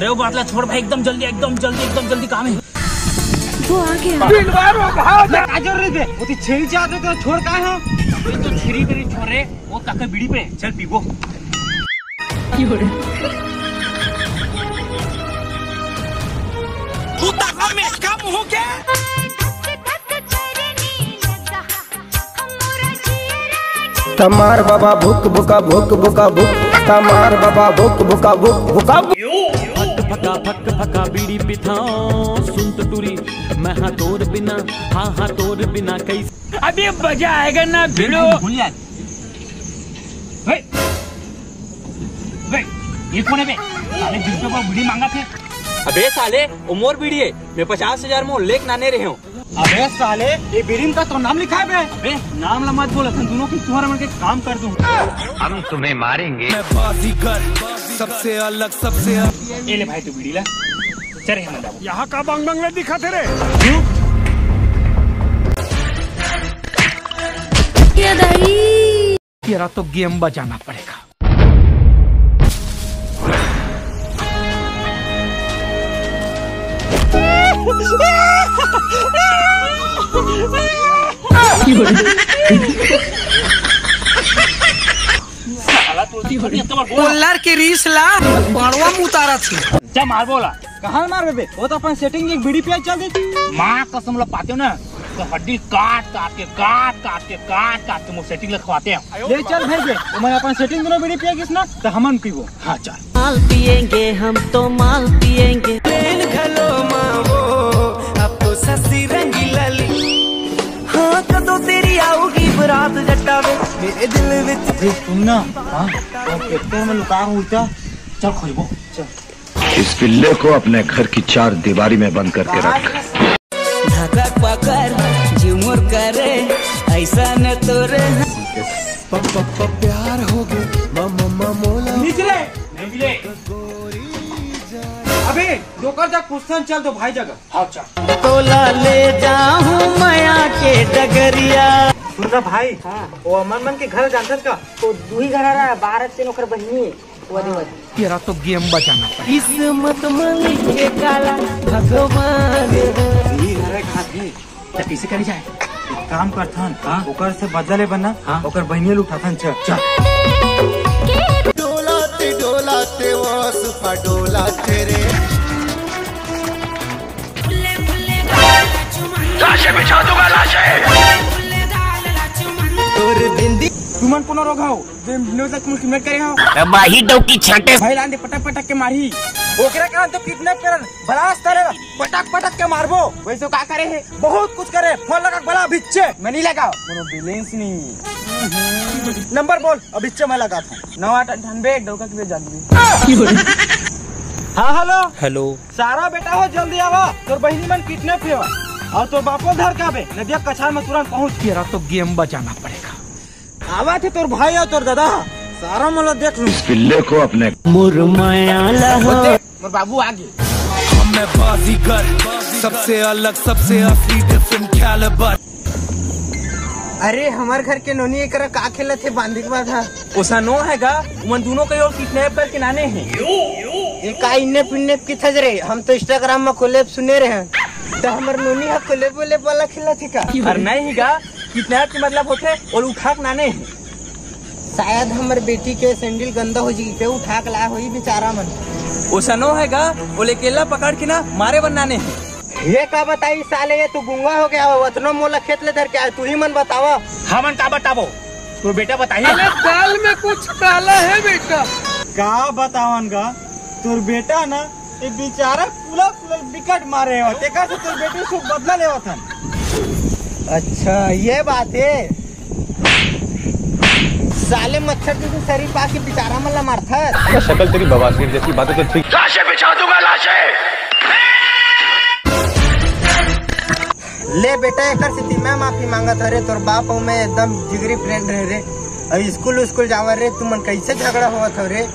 अरे वो बातला छोड़ भाई, एकदम जल्दी काम है। वो आ गया। वो छेरी चाहते तो छोड़ का है तो छेरी पे छोड़ रहे वो तक बीड़ी पे चल पीबो। तू तक में कम हो गया। तमार बाबा भुक भुका भुक भुका भुक, तमार बाबा भुक भुका भुक भुका। फक फका बीड़ी पिथाओ सुन तो टूरी, मैं हाँ तोर बिना हाँ तोर बिना कैसे अभी मजा आएगा ना भिड़ो। ये कौन है बे? साले जिनके पास बीड़ी मांगा थे। अबे साले उमर बीड़ी है, मैं 50,000 में लेक नाने रहे हूँ। अबे साले ये बीड़ी का तो नाम लिखा है बे। अबे नाम मत बोल, दोनों की तुम्हारा मन के काम कर दूँ। हम तुम्हें मारेंगे। मैं बाजीगर सबसे अलग सबसे ये ले भाई तू बीड़ी ला। चले हम यहाँ का बंगला दिखा तेरे। तेरा तो गेम बजाना पड़ेगा। कोल्लर के रीस ला बड़वा मुतारा थी। क्या मार बोला? कहाँ मार बे? वो तो अपन सेटिंग एक बीड़ी पे चल देती। माँ कसम ला पाते हो ना तो हड्डी काट के मुझे सेटिंग लिखवाते हैं। ले चल भाई बे, मैं अपन सेटिंग दोनों बीड़ी पिया किसना तो हमन पीवो। हाँ चल। माल पियेंगे हम तो माल पियेंगे। अब तो सस्ती रंगीला हाँ कदों तेरी आओगी बरात जटावे मेरे दिल विच। तुम ना हाँ में लुका उल्टा चल खोइबो चल। इस पिल्ले को अपने घर की 4 दीवारी में बंद करके रख। धक पकड़ झुमुर करे ऐसा न तोरे प्यार हो गया मम्मा मोला निकले नहीं मिले। अबे दोकर जा कुछ चल तो भाई जगह। हाँ चल। तोला ले जाऊं माया के डगरिया। सुन रहा भाई हाँ वो अमन के घर जानता का तो 2 ही घर आ रहा है, 12 से नौकर बहनी है। तेरा तो गेम बचाना पड़ेगा। किस्मत मालिक के काला भगवान कैसे करी जाए? एक काम करथन ओकर से बदला ले बना ओकर बहनिया उठाथन। चल चल। डोलाते वासुपा डोलाते रे। लाशे बिछा दूंगा लाशे। तोर बिंदी तुमन कोनो रोग हो जो तक तुम किडनैप करे हो माही डौकी छाटे भाई लांदे पटक के मारी ओकरा का तो किडनैप करन बलास करे पटक के मारबो। वैसे का करे है बहुत कुछ करे। फोन लगा बला भिच्चे मैं नहीं लगाओ कोनो बैलेंस नहीं। नंबर बोल अभिच्चे मैं लगा था 9898 डौका के जान दी। हाँ हेलो सारा बेटा हो जल्दी आवा तोर बहिनी मन किडनैप हुआ और तोर बापो धर का बे नदिया कछार में तुरंत पहुंच। तेरा तो गेम बचाना पड़ेगा। आवा थे तोर भाई और तोर दादा सारा मतलब देख लू। इस पिल्ले को अपने मोर बाबू आगे। मैं बाजीगर सबसे अलग सबसे असली डिफरेंट कैलिबर। अरे हमारे घर के नोनी एक का खेला थे बांधी के बाद उसा नो हैगा उन दोनों को और किडनैप करके नाने हैं। ये का इन्ने पिन्ने की थज रे हम तो इंस्टाग्राम में कोलेब सुने रहे हैं तो हमारे नोनी हा कोलेब वाला खेला थी का। और नहीं हैगा किडनैप के मतलब होते और उठा के नाने हैं। शायद हमारे बेटी के सैंडल गंदा हो जी पे उठा के लाया हुई बेचारा मन। उसा नो हैगा वो लेकेला पकड़ के ना मारे बनाने हैं। ये का बताई साले ये तू गुंगा हो गया हो उतना मोला खेत ले धर के तू ही मन बतावा। हाँ मन का बतावो तो बेटा बताइए। दाल में कुछ काला है बेटा। का बतावन का तोर बेटा ना ये बेचारा पूरा विकट मारे हो तेका से तोर बेटी से बदला लेवा था। अच्छा ये बात है। साले मच्छर जैसे शरीर पा के बेचारा मला मारता है। शक्ल तेरी बवासीर जैसी बातें तो ठीक। लाशे बिछा दूंगा लाशे। ले बेटा एक मैं माफी मांगा था रे तोर बाप और मैं एकदम जिगरी फ्रेंड रहे रे। अभी स्कूल जावा रे तुम कैसे झगड़ा हुआ था रे?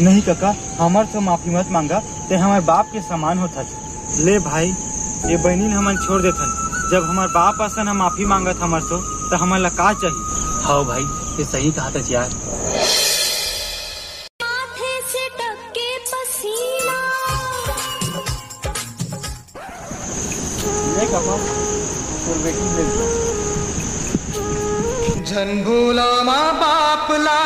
नहीं काका हमार से माफी मत मांगा ते हमारे बाप के समान होता। ले भाई ये बहनी हमन छोड़ देथन जब हमारे बाप असन हम माफी मांगा था हमार तो हमारे का चाहिए। हाँ भाई ये सही कहा था यार। कहा और बेटी मिल गई। झन भूला माँ बाप ला